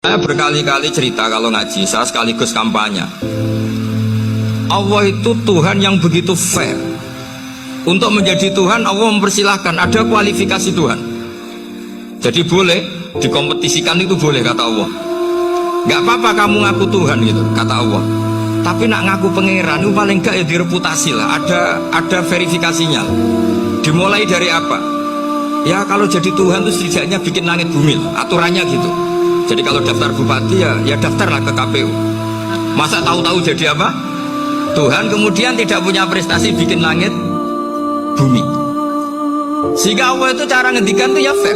Saya berkali-kali cerita kalau ngaji, saya sekaligus kampanye. Allah itu Tuhan yang begitu fair. Untuk menjadi Tuhan, Allah mempersilahkan, ada kualifikasi Tuhan. Jadi boleh, dikompetisikan itu boleh, kata Allah. Gak apa-apa kamu ngaku Tuhan gitu, kata Allah. Tapi nak ngaku pangeran itu paling gak ya direputasi lah, ada verifikasinya. Dimulai dari apa? Ya kalau jadi Tuhan itu setidaknya bikin langit bumi lah, aturannya gitu. Jadi kalau daftar bupati ya daftarlah ke KPU. Masa tahu-tahu jadi apa? Tuhan kemudian tidak punya prestasi bikin langit bumi. Sehingga Allah itu cara ngendikan itu ya fair.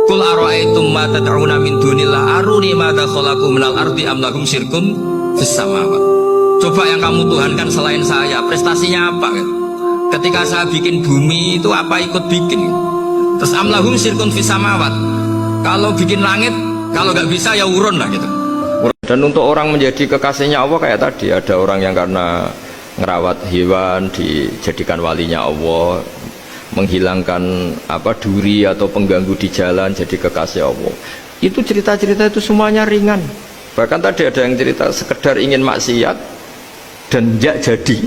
Qul ara'aytum ma tad'una min dunillah aruni madza khalaqu minal ardi am lahum syirkun fis samawat. Coba yang kamu tuhankan selain saya, prestasinya apa? Ketika saya bikin bumi itu apa ikut bikin? Terus am lahum syirkun fis samawat. Kalau bikin langit, kalau nggak bisa ya urun lah gitu. Dan untuk orang menjadi kekasihnya Allah kayak tadi, ada orang yang karena ngerawat hewan dijadikan walinya Allah, menghilangkan duri atau pengganggu di jalan jadi kekasih Allah. Itu cerita-cerita itu semuanya ringan. Bahkan tadi ada yang cerita sekedar ingin maksiat dan tidak jadi.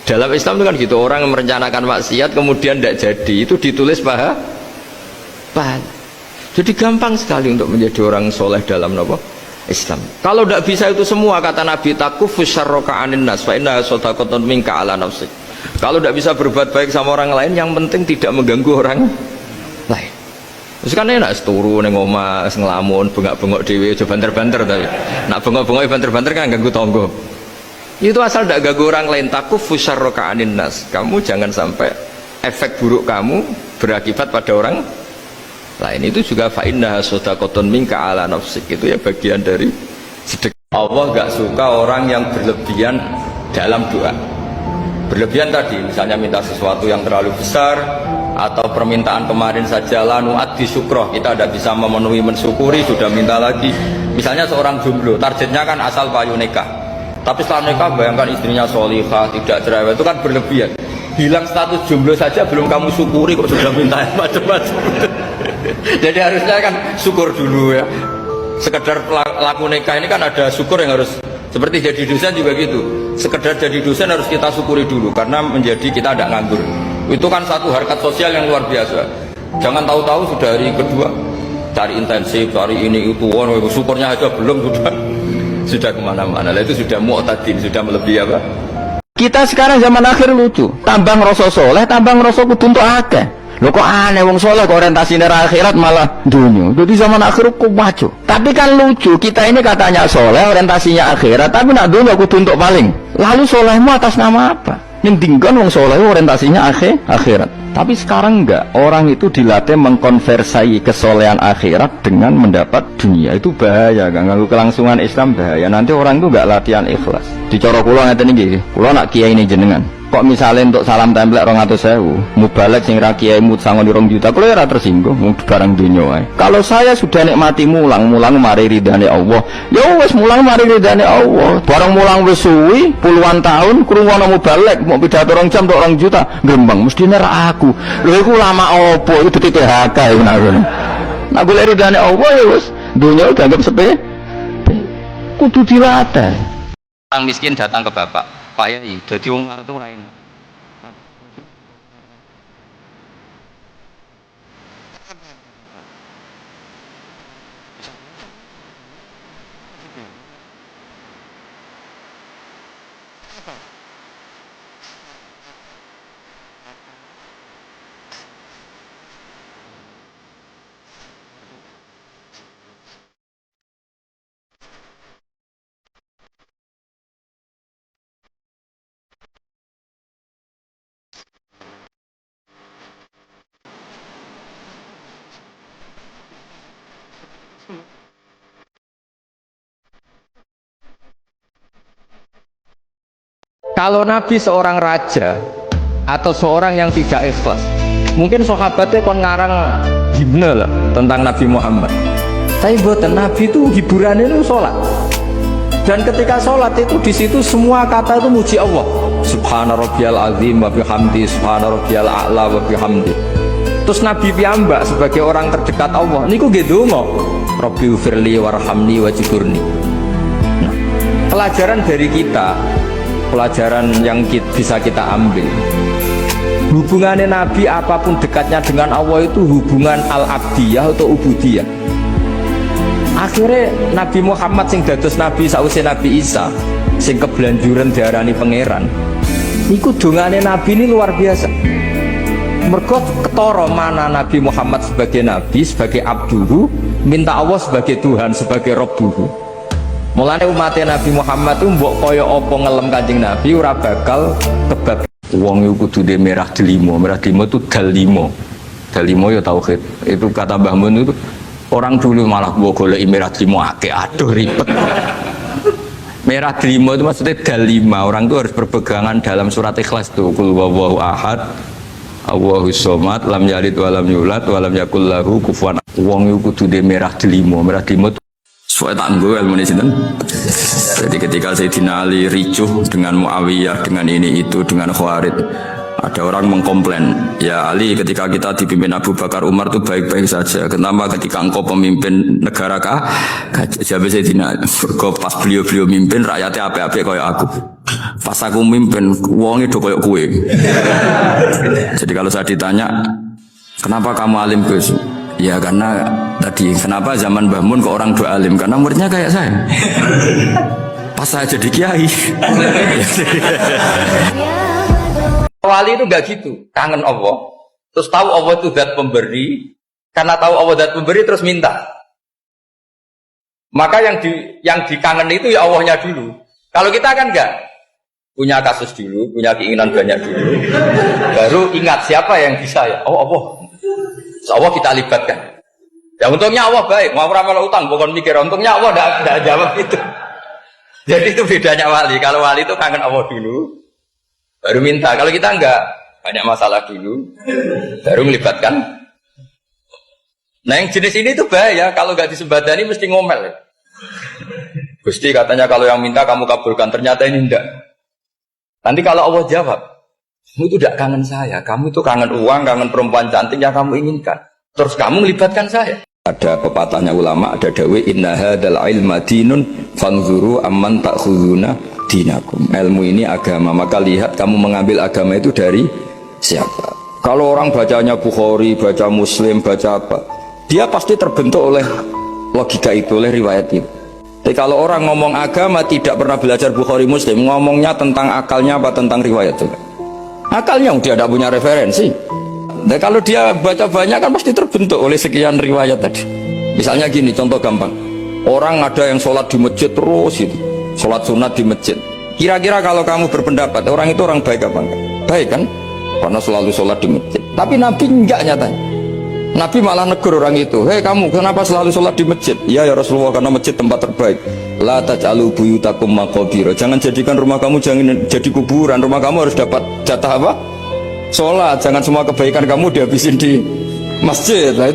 Dalam Islam itu kan gitu, orang yang merencanakan maksiat kemudian tidak jadi, itu ditulis pahala. Jadi gampang sekali untuk menjadi orang soleh dalam Islam. Kalau tidak bisa itu semua, kata Nabi, takufus syarroka anin nas fa inna shadaqatun minka ala nafsik. Kalau tidak bisa berbuat baik sama orang lain, yang penting tidak mengganggu orang lain. Terus kan enak seturu neng omah ngelamun bengak-bengok dewe coba banter-banter tapi nak bengok-bengok banter-banter kan ganggu tonggo. Itu asal tidak ganggu orang lain. Takufus syarroka anin nas. Kamu jangan sampai efek buruk kamu berakibat pada orang lain. Itu juga fa inna shadaqatun minka ala nafsik, itu ya bagian dari sedekah. Allah gak suka orang yang berlebihan dalam doa. Berlebihan tadi misalnya minta sesuatu yang terlalu besar, atau permintaan kemarin saja lanu addi syukroh, kita tidak bisa memenuhi mensyukuri sudah minta lagi. Misalnya seorang jomblo, targetnya kan asal payu nikah, tapi setelah nikah bayangkan istrinya sholihah tidak cerewet, itu kan berlebihan. Hilang status jomblo saja belum kamu syukuri kok sudah minta macam-macam. Jadi harusnya kan syukur dulu ya. Sekedar laku nikah ini kan ada syukur yang harus, seperti jadi dosen juga gitu. Sekedar jadi dosen harus kita syukuri dulu karena menjadi kita tidak nganggur. Itu kan satu harkat sosial yang luar biasa. Jangan tahu-tahu sudah hari kedua cari intensif, cari ini itu, syukurnya aja belum sudah kemana-mana. Itu sudah mu'tadin, sudah melebihi apa? Kita sekarang zaman akhir lucu, tambang rasa soleh, tambang rasa kudu untuk akeh. Lho kok aneh wong soleh kok orientasinya akhirat malah dunia. Jadi zaman akhir kok maco. Tapi kan lucu, kita ini katanya soleh orientasinya akhirat, tapi nak dunia kudu untuk paling. Lalu solehmu atas nama apa? Ngendingkan wong soleh orientasinya akhirat. Tapi sekarang enggak, orang itu dilatih mengkonversii kesolehan akhirat dengan mendapat dunia. Itu bahaya, ganggu kelangsungan Islam bahaya. Nanti orang itu enggak latihan ikhlas. Dicara kula ngeten iki, kula nak kiai ini jenengan. Kok misalnya untuk salam templek 200.000, mubalek sing ra kiai mut sangon 2 juta, kula ora tersinggung wong barang dunya wae. Kalau saya sudah nikmati mulang mari ridane Allah. Ya wis mulang mari ridane Allah. Barang mulang wis suwi puluhan tahun krungono mubalek mau pidato 2 jam tok 2 juta, grembang mestine ra aku. Lho iku lama opo iku dadi PHK iku nak ngono. Nak golek ridane Allah ya wis dunya dianggap sepe. Kudu dilatih. Orang miskin datang ke bapak, Pak Yai, jadi wong itu lain. Kalau Nabi seorang raja atau seorang yang tidak ikhlas, mungkin sahabatnya kon ngarang himne lah tentang Nabi Muhammad. Tapi buatan Nabi itu hiburannya itu sholat. Dan ketika sholat itu di situ semua kata itu muji Allah. Subhana rabbiyal azim wa bihamdi, subhana rabbiyal a'la wa bihamdi. Terus Nabi piyambak sebagai orang terdekat Allah niku nggih ndonga. Rabbi ufirli warhamni wajburni. Nah, pelajaran dari kita, pelajaran yang bisa kita ambil, hubungannya Nabi apapun dekatnya dengan Allah itu hubungan al-abdiyah atau ubudiyah. Akhirnya Nabi Muhammad sing dados Nabi sausé Nabi Isa sing kebelanjuran diarani pangeran, iku dongane Nabi ini luar biasa. Mergo ketara mana Nabi Muhammad sebagai Nabi, sebagai abduhu, minta Allah sebagai Tuhan, sebagai Rabbuhu. Mulane umatnya Nabi Muhammad itu mbok kaya apa ngelem Kanjeng Nabi ora bakal kebab. Wong iku kudu merah delimo itu dalimo. Dalimo ya tauhid. Itu kata Mbah Mun itu orang dulu malah mbok goleki merah delimo akeh, aduh ribet. Merah delimo itu maksudnya dalima. Orang itu harus berpegangan dalam surat Ikhlas tuh. Qul huwallahu ahad, Allahus somad, lam yalid wa lam yulad wa lam yakul lahu kufuwan. Wong iku kudu merah delimo itu soal tak nggo ilmu sinten. Jadi ketika Sayyidina Ali ricuh dengan Muawiyah, dengan ini itu, dengan Khawarij, ada orang mengkomplain, ya Ali, ketika kita dipimpin Abu Bakar Umar itu baik-baik saja, kenapa ketika engkau pemimpin negara kah? Jawab Sayyidina, pas beliau mimpin rakyatnya apa-apa kayak aku, pas aku mimpin wong itu kayak kue. Jadi kalau saya ditanya kenapa kamu alim Gus? Ya karena tadi kenapa zaman Mbah Mun kok orang doa alim, karena muridnya kayak saya. Pas saya jadi kiai. Wali itu gak gitu, kangen Allah, terus tahu Allah itu zat pemberi, karena tahu Allah zat pemberi terus minta. Maka yang dikangen itu ya Allahnya dulu. Kalau kita kan enggak, punya kasus dulu, punya keinginan banyak dulu, baru ingat siapa yang bisa ya. Oh Allah, Allah kita libatkan. Ya untungnya Allah baik, mau ramal utang, bukan mikir. Untungnya Allah tidak jawab itu. Jadi itu bedanya wali. Kalau wali itu kangen Allah dulu, baru minta. Kalau kita enggak, banyak masalah dulu, baru melibatkan. Nah yang jenis ini itu bahaya. Kalau enggak disembadani mesti ngomel. Gusti katanya kalau yang minta kamu kabulkan, ternyata ini enggak. Nanti kalau Allah jawab, kamu itu tidak kangen saya, kamu itu kangen uang, kangen perempuan cantik yang kamu inginkan. Terus kamu melibatkan saya. Ada pepatahnya ulama, ada dawe inna hadzal ilma dinun fanzuru amman ta'khuduna dinakum. Ilmu ini agama, maka lihat kamu mengambil agama itu dari siapa. Kalau orang bacanya Bukhari, baca Muslim, baca apa, dia pasti terbentuk oleh logika itu, oleh riwayat itu. Tapi kalau orang ngomong agama tidak pernah belajar Bukhari Muslim, ngomongnya tentang akalnya apa tentang riwayat itu? Akalnya dia tidak punya referensi. Nah kalau dia baca banyak kan pasti terbentuk oleh sekian riwayat tadi. Misalnya gini, contoh gampang. Orang ada yang sholat di masjid terus itu, sholat sunat di masjid. Kira-kira kalau kamu berpendapat orang itu orang baik apa enggak? Baik kan? Karena selalu sholat di masjid. Tapi Nabi enggak nyatanya. Nabi malah negur orang itu, hei kamu kenapa selalu sholat di masjid? Ya Rasulullah, karena masjid tempat terbaik. La taj'alu buyutakum maqabir. Jangan jadikan rumah kamu jangan jadi kuburan. Rumah kamu harus dapat jatah apa? Sholat. Jangan semua kebaikan kamu dihabisin di masjid. Nah, itu